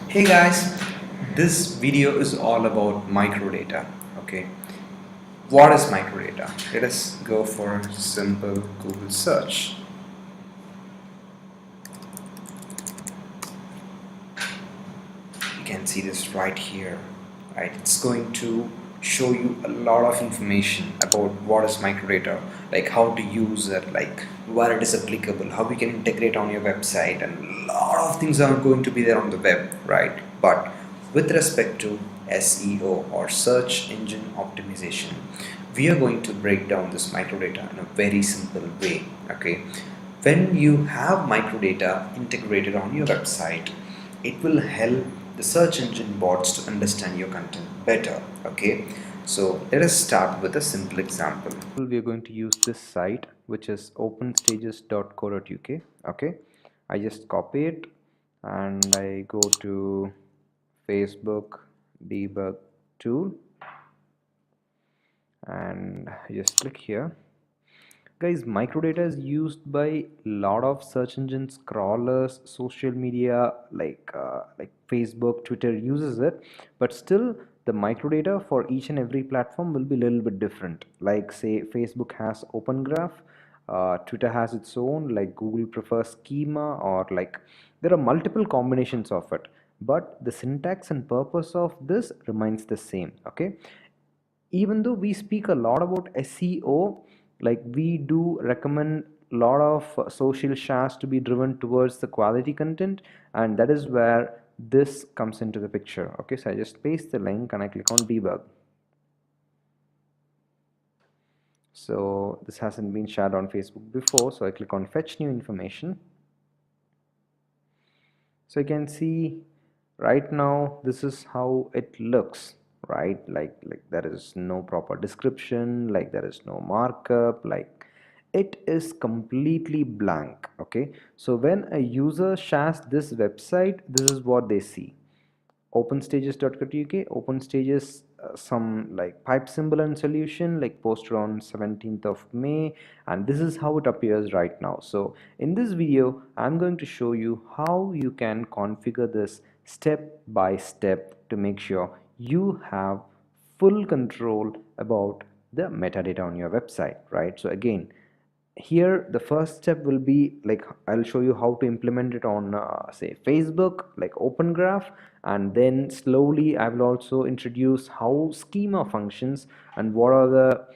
Hey guys, this video is all about microdata. Okay, what is microdata? Let us go for a simple Google search. You can see this right here, right? It's going to show you a lot of information about what is microdata, like how to use it, like where it is applicable, how we can integrate on your website, and a lot of things are going to be there on the web, right? But with respect to SEO or search engine optimization, we are going to break down this microdata in a very simple way. Okay, when you have microdata integrated on your website, it will help the search engine bots to understand your content better. Okay, so let us start with a simple example. We are going to use this site, which is openstages.co.uk. Okay, I just copy it and I go to Facebook debug tool and just click here. Guys, microdata is used by a lot of search engines, crawlers, social media like Facebook, Twitter uses it, but still the microdata for each and every platform will be a little bit different. Like say Facebook has Open Graph, Twitter has its own, like Google prefers Schema, or like there are multiple combinations of it, but the syntax and purpose of this remains the same. Okay, even though we speak a lot about SEO, like we do recommend a lot of social shares to be driven towards the quality content, and that is where this comes into the picture. Okay, so I just paste the link and I click on debug. So this hasn't been shared on Facebook before, so I click on fetch new information. So you can see right now this is how it looks, right? Like there is no proper description, like there is no markup, like it is completely blank. Okay, so when a user shares this website, this is what they see: openstages.co.uk, openstages, some like pipe symbol and solution, like posted on 17th of May, and this is how it appears right now. So in this video I'm going to show you how you can configure this step by step to make sure you have full control about the metadata on your website, right? So again, here the first step will be like I'll show you how to implement it on say Facebook, like Open Graph, and then slowly I will also introduce how schema functions and what are the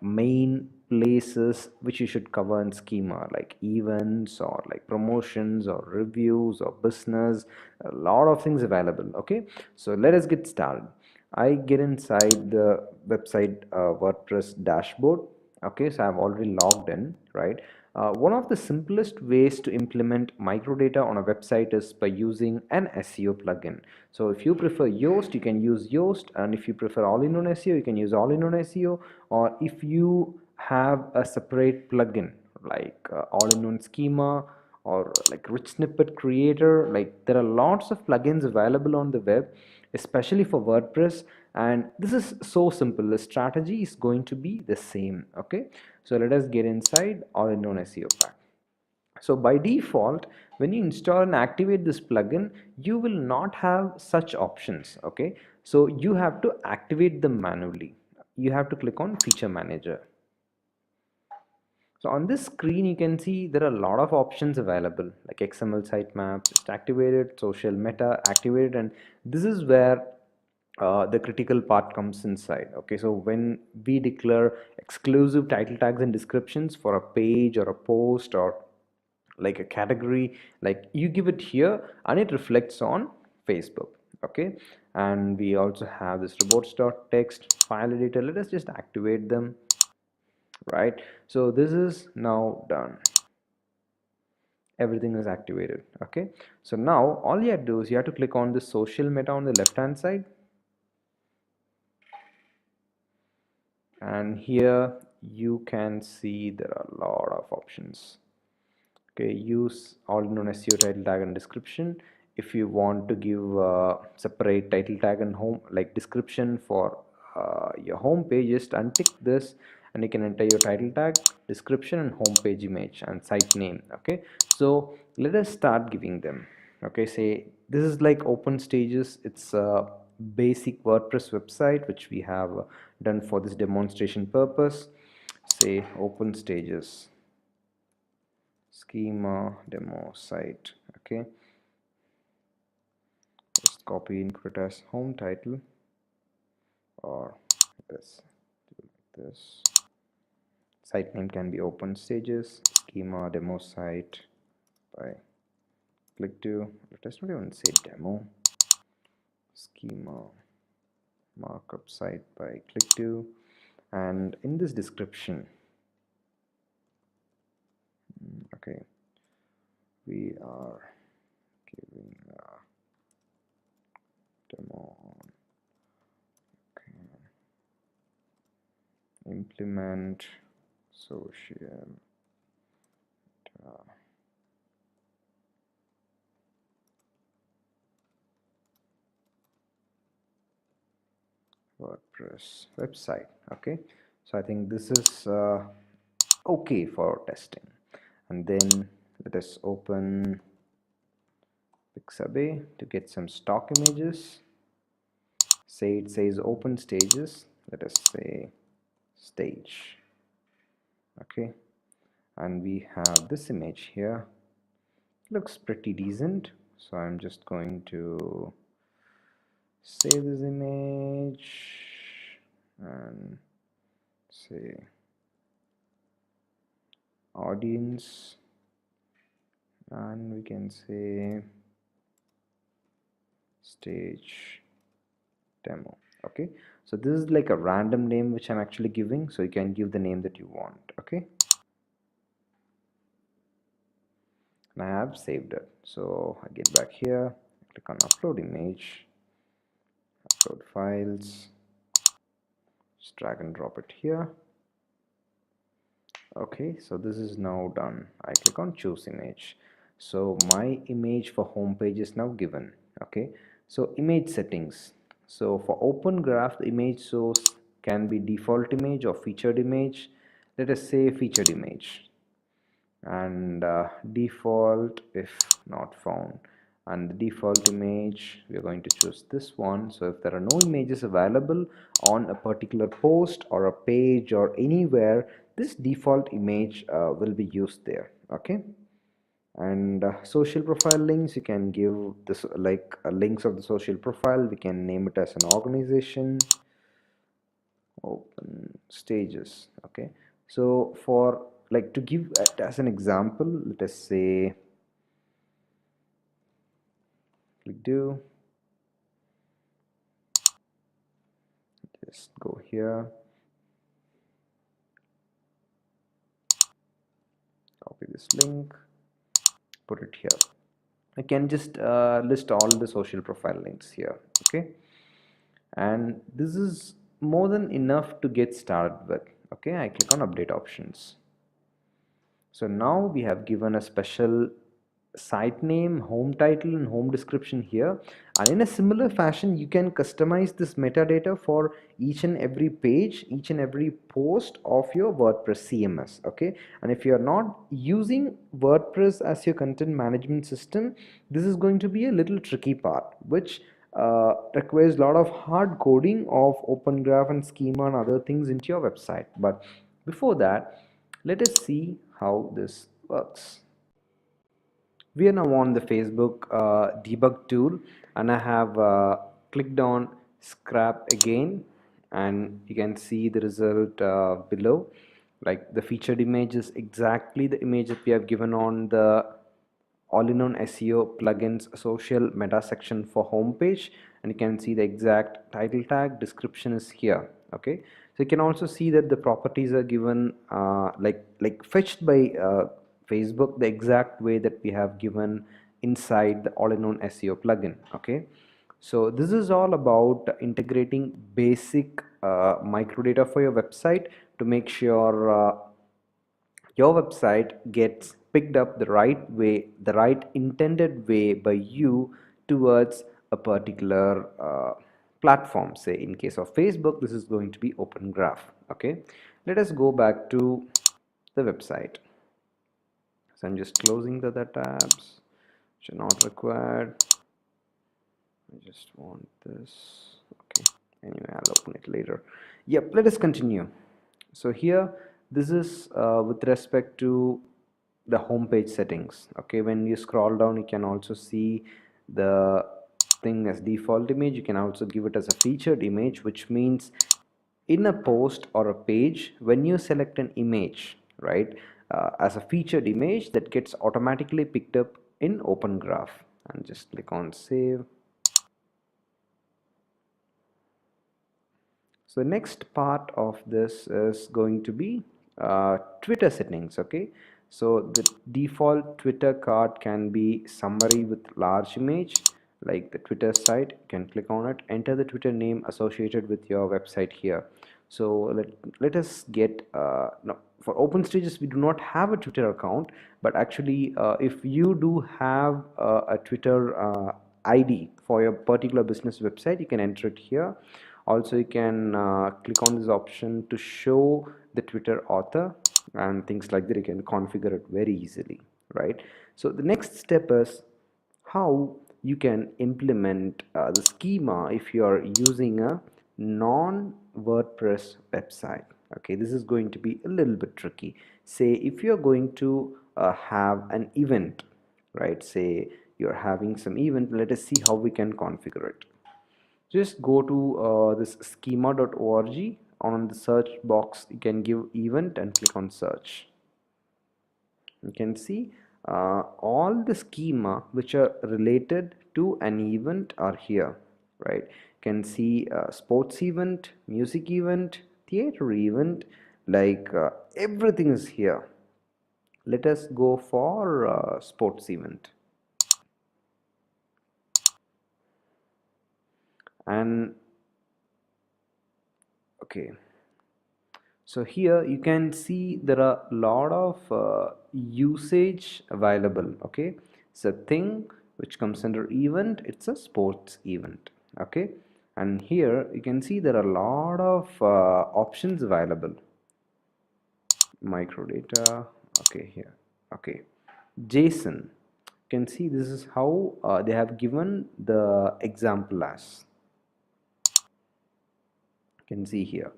main places which you should cover in schema, like events or like promotions or reviews or business, a lot of things available. Okay, so let us get started. I get inside the website WordPress dashboard. Okay, so I've already logged in, right? One of the simplest ways to implement microdata on a website is by using an SEO plugin. So if you prefer Yoast, you can use Yoast, and if you prefer all-in-one SEO, you can use all-in-one SEO. Or if you have a separate plugin like all-in-one schema or like rich snippet creator, like there are lots of plugins available on the web, especially for WordPress, and this is so simple. The strategy is going to be the same. Okay, so let us get inside all-in-one SEO pack. So by default, when you install and activate this plugin, you will not have such options. Okay, so you have to activate them manually. You have to click on feature manager. So on this screen, you can see there are a lot of options available, like XML sitemap, just activated, social meta activated, and this is where the critical part comes inside. Okay, so when we declare exclusive title tags and descriptions for a page or a post or like a category, like you give it here and it reflects on Facebook. Okay, and we also have this robots.txt file editor. Let us just activate them, right? So this is now done, everything is activated. Okay, so now all you have to do is you have to click on the social meta on the left hand side, and here you can see there are a lot of options. Okay, use all-in-one SEO title tag and description. If you want to give a separate title tag and home like description for your home page, just untick this and you can enter your title tag, description, and home page image and site name. Okay, so let us start giving them. Okay, say this is like open stages. It's a basic WordPress website which we have done for this demonstration purpose. Say open stages schema demo site. Okay, just copy and put it as home title, or this, this site name can be open stages schema demo site by click to, let us not even say demo, schema markup site by click to, and in this description, okay, we are giving a demo on, okay, implement social WordPress website. Okay, so I think this is okay for testing. And then let us open Pixabay to get some stock images. Say it says open stages, let us say stage. Okay, and we have this image here. Looks pretty decent, so I'm just going to save this image and say audience, and we can say stage demo. Okay, so this is like a random name which I'm actually giving, so you can give the name that you want. Okay, and I have saved it. So I get back here, click on upload image, upload files, just drag and drop it here. Okay, so this is now done. I click on choose image, so my image for home page is now given. Okay, so image settings. So for open graph, the image source can be default image or featured image. Let us say featured image, and default if not found, and the default image we are going to choose this one. So if there are no images available on a particular post or a page or anywhere, this default image will be used there. Okay, and social profile links, you can give this like links of the social profile. We can name it as an organization, open stages. Okay, so for like to give it as an example, let us say click do, just go here, copy this link, put it here. I can just list all the social profile links here. Okay, and this is more than enough to get started with. Okay, I click on update options. So now we have given a special site name, home title, and home description here. And in a similar fashion, you can customize this metadata for each and every page, each and every post of your WordPress CMS. Okay, and if you are not using WordPress as your content management system, this is going to be a little tricky part, which requires a lot of hard coding of open graph and schema and other things into your website. But before that, let us see how this works. We are now on the Facebook debug tool, and I have clicked on scrap again, and you can see the result below. Like the featured image is exactly the image that we have given on the all-in-one SEO plugins social meta section for homepage, and you can see the exact title tag description is here. Okay, so you can also see that the properties are given like fetched by Facebook the exact way that we have given inside the all-in-one SEO plugin. Okay, so this is all about integrating basic microdata for your website to make sure your website gets picked up the right way, the right intended way by you towards a particular platform. Say in case of Facebook, this is going to be open graph. Okay, let us go back to the website. So I'm just closing the other tabs, which are not required. I just want this. Okay, anyway, I'll open it later. Yep, let us continue. So here, this is with respect to the home page settings. Okay, when you scroll down, you can also see the thing as default image. You can also give it as a featured image, which means in a post or a page, when you select an image, right, as a featured image, that gets automatically picked up in Open Graph. And just click on save. So next part of this is going to be Twitter settings. Okay, so the default Twitter card can be summary with large image like the Twitter site. You can click on it, enter the Twitter name associated with your website here. So let us get no, for open stages we do not have a Twitter account, but actually if you do have a Twitter ID for your particular business website, you can enter it here. Also, you can click on this option to show the Twitter author and things like that. You can configure it very easily, right? So the next step is how you can implement the schema if you are using a non-WordPress website. Okay, this is going to be a little bit tricky. Say if you're going to have an event, right? Say you're having some event. Let us see how we can configure it. Just go to this schema.org. On the search box you can give event and click on search. You can see all the schema which are related to an event are here, right? You can see sports event, music event, theater event, like everything is here. Let us go for sports event. And okay, so here you can see there are a lot of usage available. Okay, it's a thing which comes under event. It's a sports event. Okay, and here you can see there are a lot of options available. Microdata. Okay, here. Okay, JSON. You can see this is how they have given the example as. You can see here,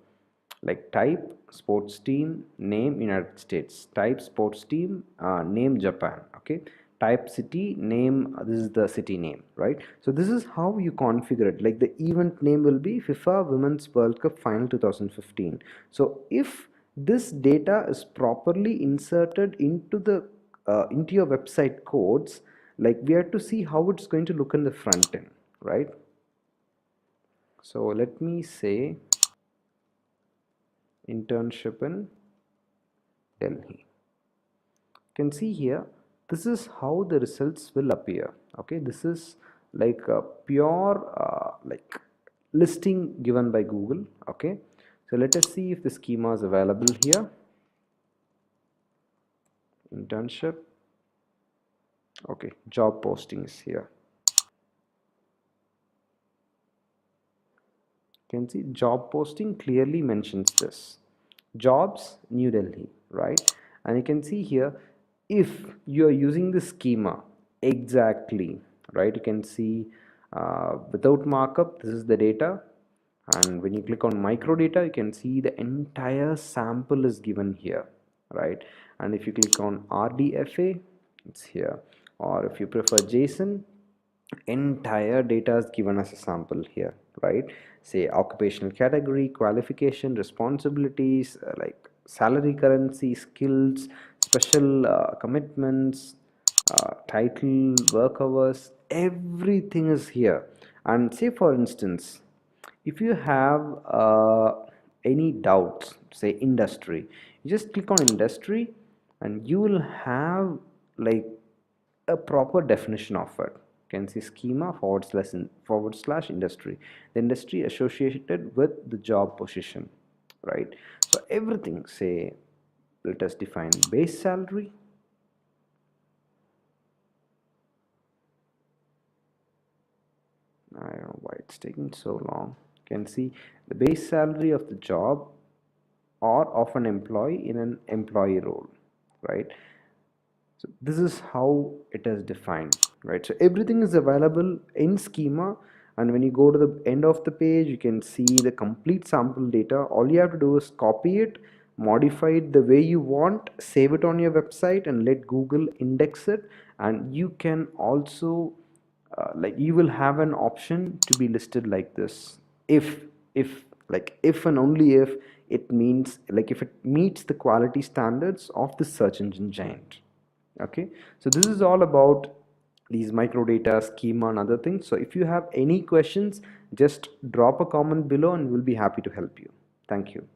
like type sports team, name United States, type sports team, name Japan. Okay, type city, name, this is the city name, right? So this is how you configure it. Like the event name will be FIFA Women's World Cup Final 2015. So if this data is properly inserted into the into your website codes, like we have to see how it's going to look in the front end, right? So let me say internship in Delhi. You can see here, this is how the results will appear. Okay, this is like a pure like listing given by Google. Okay, so let us see if the schema is available here. Internship. Okay, job postings here. You can see job posting clearly mentions this. Jobs, New Delhi, right? And you can see here, if you are using the schema exactly, right? You can see without markup, this is the data. And when you click on microdata, you can see the entire sample is given here, right? And if you click on RDFA, it's here. Or if you prefer JSON, entire data is given as a sample here, right? Say occupational category, qualification, responsibilities, like salary, currency, skills, special commitments, title, work hours, everything is here. And say for instance, if you have any doubts, say industry, you just click on industry and you will have like a proper definition of it. You can see schema forward slash industry, the industry associated with the job position, right? So everything, say let us define base salary. I don't know why it's taking so long. You can see the base salary of the job or of an employee in an employee role, right? So this is how it is defined, right? So everything is available in Schema, and when you go to the end of the page, you can see the complete sample data. All you have to do is copy it, modify it the way you want, save it on your website, and let Google index it. And you can also like you will have an option to be listed like this if like if and only if it means like if it meets the quality standards of the search engine giant. Okay, so this is all about these microdata, schema, and other things. So if you have any questions, just drop a comment below and we'll be happy to help you. Thank you.